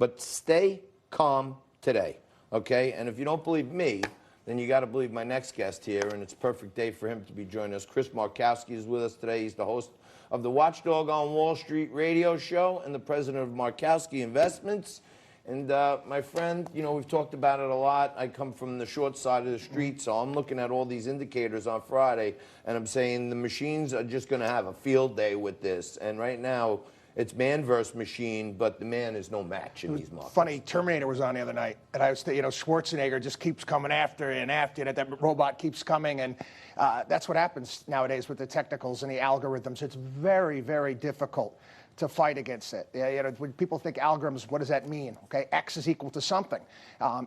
But stay calm today, okay? And if you don't believe me, then you got to believe my next guest here, and it's a perfect day for him to be joining us. Chris Markowski is with us today. He's the host of the Watchdog on Wall Street radio show and the president of Markowski Investments. And my friend, you know, we've talked about it a lot. I come from the short side of the street, so I'm looking at all these indicators on Friday, and I'm saying the machines are just going to have a field day with this. And right now, it's man versus machine, but the man is no match in these markets. Funny, Terminator was on the other night, and I was, you know, Schwarzenegger just keeps coming after and after it. That robot keeps coming, and that's what happens nowadays with the technicals and the algorithms. It's very, very difficult to fight against it. You know, when people think algorithms, what does that mean? Okay, X is equal to something.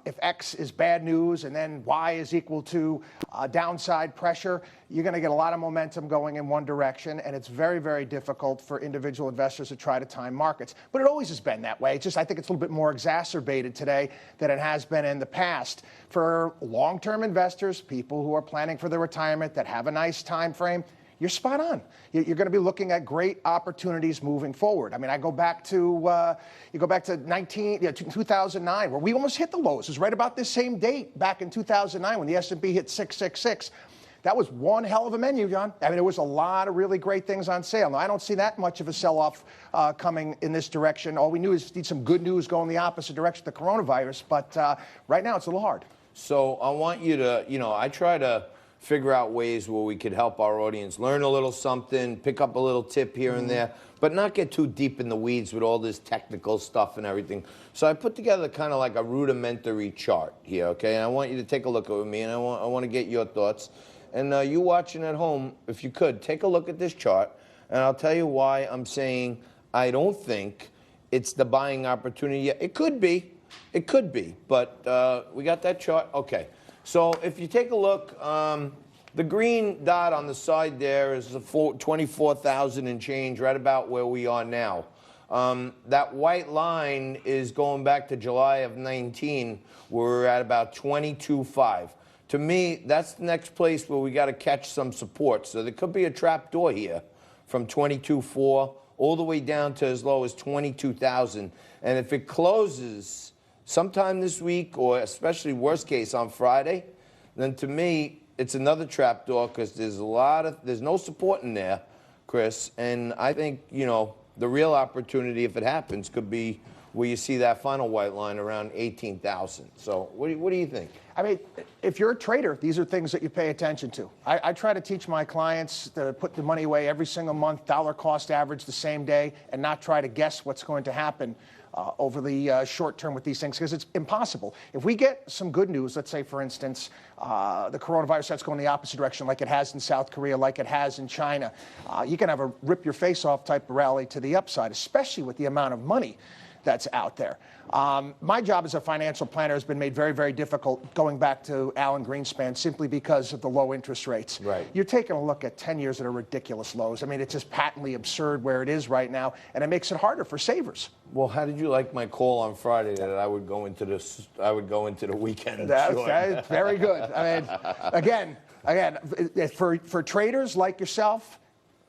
If X is bad news and then Y is equal to downside pressure, you're going to get a lot of momentum going in one direction, and it's very, very difficult for individual investors to try to time markets. But it always has been that way. It's just, I think it's a little bit more exacerbated today than it has been in the past. For long-term investors, people who are planning for their retirement that have a nice time frame, you're spot on. You're going to be looking at great opportunities moving forward. I mean, I go back to, 2009, where we almost hit the lows. It was right about this same date back in 2009 when the S&P hit 666. That was one hell of a menu, John. I mean, there was a lot of really great things on sale. Now, I don't see that much of a sell-off coming in this direction. All we need some good news going the opposite direction, the coronavirus. But right now, it's a little hard. So I want you to, you know, I try to figure out ways where we could help our audience learn a little something, pick up a little tip here and there, but not get too deep in the weeds with all this technical stuff and everything. So I put together kind of like a rudimentary chart here, okay? And I want you to take a look at it with me, and I want to get your thoughts. And you watching at home, if you could, take a look at this chart, and I'll tell you why I'm saying I don't think it's the buying opportunity yet. It could be, but we got that chart? Okay. So if you take a look, the green dot on the side there is 24,000 and change, right about where we are now. That white line is going back to July of 19, where we're at about 22.5. To me, that's the next place where we got to catch some support. So there could be a trap door here from 22.4 all the way down to as low as 22,000. And if it closes sometime this week, or especially worst case on Friday, then to me, it's another trapdoor because there's no support in there, Chris. And I think, you know, the real opportunity, if it happens, could be where you see that final white line around 18,000. So what do you think? I mean, if you're a trader, these are things that you pay attention to. I try to teach my clients to put the money away every single month, dollar cost average the same day, and not try to guess what's going to happen over the short term with these things, because it's impossible. If we get some good news, let's say, for instance, the coronavirus starts going the opposite direction like it has in South Korea, like it has in China, you can have a rip your face off type of rally to the upside, especially with the amount of money that's out there. My job as a financial planner has been made very, very difficult going back to Alan Greenspan simply because of the low interest rates. Right. You're taking a look at 10 years that are ridiculous lows. I mean, it's just patently absurd where it is right now, and it makes it harder for savers. Well, how did you like my call on Friday that I would go into the weekend? That's very good. I mean, again, for traders like yourself,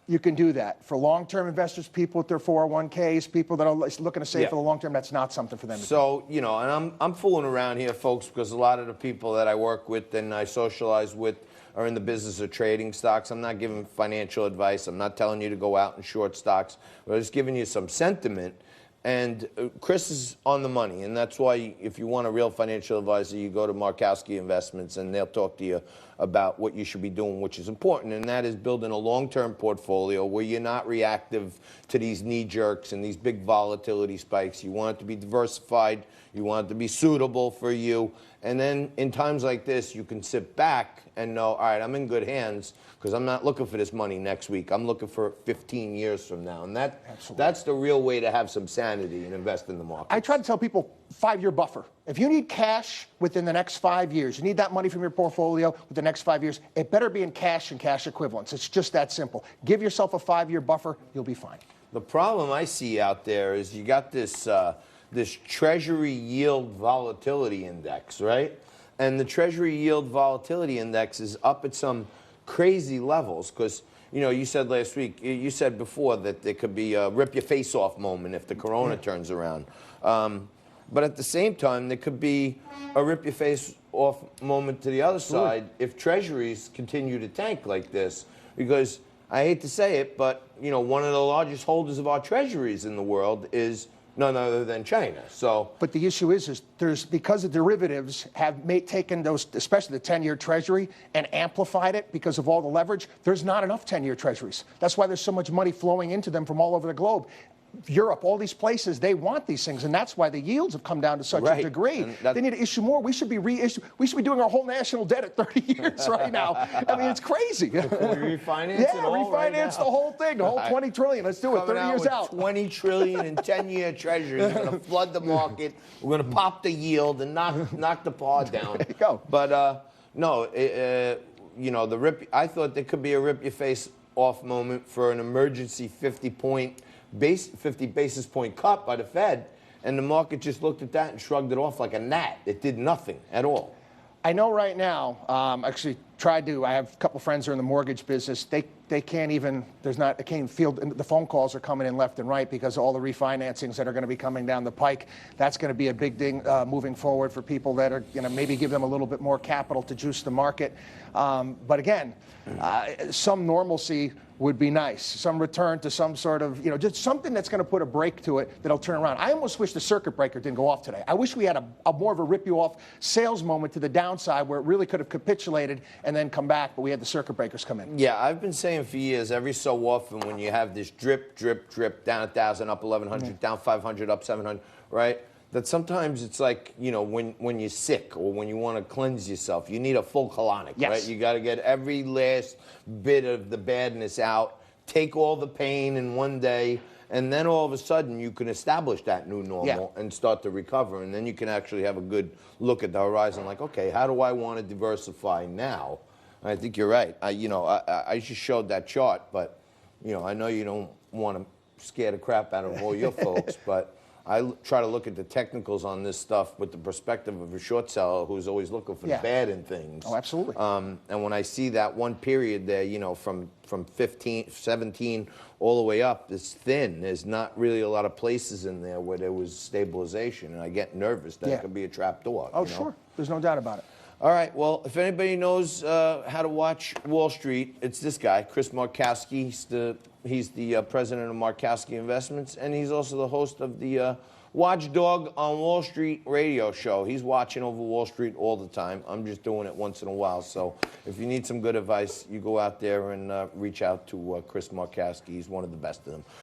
you can do that. For long-term investors, people with their 401ks, people that are looking to save for the long term, that's not something for them to do. So, you know, and I'm fooling around here, folks, because a lot of the people that I work with and I socialize with are in the business of trading stocks. I'm not giving financial advice. I'm not telling you to go out and short stocks. I'm just giving you some sentiment. And Chris is on the money, and that's why if you want a real financial advisor, you go to Markowski Investments, and they'll talk to you about what you should be doing, which is important, and that is building a long-term portfolio where you're not reactive to these knee jerks and these big volatility spikes. You want it to be diversified. You want it to be suitable for you. And then in times like this, you can sit back and know, all right, I'm in good hands because I'm not looking for this money next week. I'm looking for 15 years from now. And that's the real way to have some sanity and invest in the market. I try to tell people 5-year buffer. If you need cash within the next 5 years, you need that money from your portfolio with the next 5 years, it better be in cash and cash equivalents. It's just that simple. Give yourself a 5-year buffer, you'll be fine. The problem I see out there is you got this Treasury yield volatility index, right? And the Treasury yield volatility index is up at some crazy levels because, you know, you said last week, you said before that there could be a rip your face off moment if the corona turns around. But at the same time, there could be a rip your face off moment to the other side if treasuries continue to tank like this. Because I hate to say it, but one of the largest holders of our treasuries in the world is none other than China. So, but the issue is there's because the derivatives have taken those, especially the 10-year Treasury, and amplified it because of all the leverage. There's not enough 10-year Treasuries. That's why there's so much money flowing into them from all over the globe. Europe, all these places, they want these things, and that's why the yields have come down to such a degree. They need to issue more. We should be We should be doing our whole national debt at 30 years right now. I mean, it's crazy. Can we refinance yeah, it all refinance the whole thing, the whole 20 trillion. Let's do it. 30 years out. 20 trillion in 10-year treasuries. We're going to flood the market. We're going to pop the yield and knock the par down. There you go. But no, I thought there could be a rip your face off moment for an emergency 50 basis point cut by the Fed, and the market just looked at that and shrugged it off like a gnat. It did nothing at all. I know right now, actually I have a couple friends who are in the mortgage business. They can't even, they can't even field, the phone calls are coming in left and right because of all the refinancings that are going to be coming down the pike. That's going to be a big thing moving forward for people that are going to maybe give them a little bit more capital to juice the market. But again, some normalcy would be nice. Some return to some sort of, just something that's going to put a brake to it that'll turn around. I almost wish the circuit breaker didn't go off today. I wish we had a more of a rip-you-off sales moment to the downside where it really could have capitulated and then come back, but we had the circuit breakers come in. Yeah, I've been saying for years, every so often when you have this drip, drip, drip, down 1,000, up 1,100, down 500, up 700, right? That sometimes it's like, when you're sick or when you want to cleanse yourself, you need a full colonic, right? You got to get every last bit of the badness out, take all the pain in one day, and then all of a sudden you can establish that new normal and start to recover. And then you can actually have a good look at the horizon like, okay, how do I want to diversify now? And I think you're right. I just showed that chart, but, I know you don't want to scare the crap out of all your folks, but I try to look at the technicals on this stuff with the perspective of a short seller who's always looking for the bad in things. Oh, absolutely. And when I see that one period there, from 15, 17 all the way up, it's thin. There's not really a lot of places in there where there was stabilization, and I get nervous that it could be a trap door. Oh, sure. There's no doubt about it. All right. Well, if anybody knows how to watch Wall Street, it's this guy, Chris Markowski. He's the president of Markowski Investments, and he's also the host of the Watchdog on Wall Street radio show. He's watching over Wall Street all the time. I'm just doing it once in a while. So if you need some good advice, you go out there and reach out to Chris Markowski. He's one of the best of them.